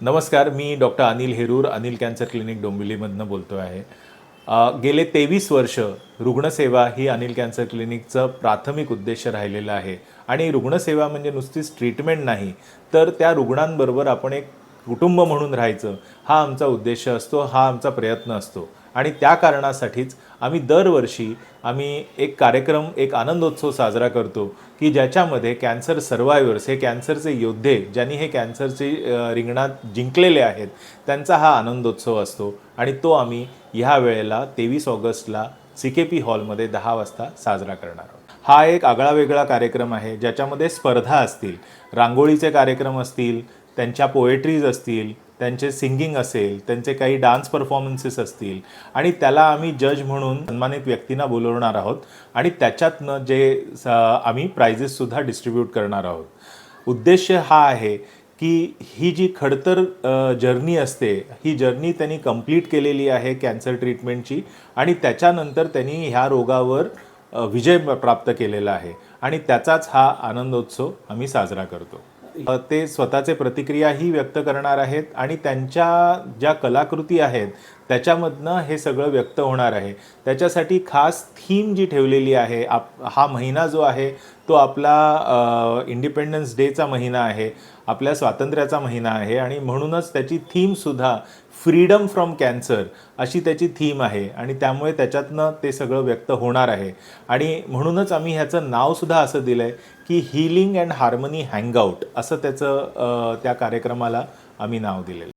नमस्कार, मी doctor Anil Herur, Anil cancer clinic डोंबिवलीमधनं बोलतो आहे. गेले 23 वर्ष रुग्णसेवा ही अनिल कॅन्सर क्लिनिकचं प्राथमिक उद्देश राहिलेला आहे आणि रुग्णसेवा म्हणजे नुसतीच ट्रीटमेंट नाही, तर त्या रुग्णांबरोबर आपण एक कुटुंब म्हणून राहायचं, हा आमचा उद्देश असतो, हा आमचा प्रयत्न असतो. आणि त्या कारणासाठीच आम्ही दरवर्षी एक कार्यक्रम, एक आनंदोत्सव साजरा करतो, की ज्याच्यामध्ये कॅन्सर सर्वायव्हर्स, हे कॅन्सरचे योद्धे, ज्यांनी हे कॅन्सरचे रिंगणात जिंकलेले आहेत, त्यांचा हा आनंदोत्सव असतो. आणि तो आम्ही ह्या वेळेला 23 ऑगस्टला CKP हॉलमध्ये 10 वाजता साजरा करणार आहोत. हा एक आगळा-वेगळा कार्यक्रम आहे, ज्याच्यामध्ये स्पर्धा असतील, रांगोळीचे कार्यक्रम असतील, त्यांच्या पोएट्रीज असतील, त्यांचे सिंगिंग असेल, त्यांचे काही डान्स परफॉर्मन्सेस असतील आणि त्याला आम्ही जज म्हणून सन्मानित व्यक्तींना बोलवणार आहोत आणि त्याच्यातनं आम्ही प्राइजेससुद्धा डिस्ट्रीब्यूट करणार आहोत. उद्देश हा आहे की ही जी खडतर जर्नी असते, ही जर्नी त्यांनी कंप्लीट केलेली आहे कॅन्सर ट्रीटमेंटची आणि त्याच्यानंतर त्यांनी ह्या रोगावर विजय प्राप्त केलेला आहे आणि त्याचाच हा आनंदोत्सव आम्ही साजरा करतो. ते स्वतःचे प्रतिक्रियाही व्यक्त करणार आहेत आणि त्यांच्या ज्या कलाकृती आहेत त्याच्यामधनं हे सगळं व्यक्त होणार आहे. त्याच्यासाठी खास थीम जी ठेवलेली आहे, हा महिना जो आहे तो आपला इंडिपेंडन्स डेचा महिना आहे, आपल्या स्वातंत्र्याचा महिना आहे आणि म्हणूनच त्याची थीमसुद्धा फ्रीडम फ्रॉम कॅन्सर अशी त्याची थीम आहे आणि त्यामुळे त्याच्यातनं ते सगळं व्यक्त होणार आहे. आणि म्हणूनच आम्ही ह्याचं नावसुद्धा असं दिलं आहे की हीलिंग अँड हार्मनी हँगआउट, असं त्या कार्यक्रमाला आम्ही नाव दिलेलं.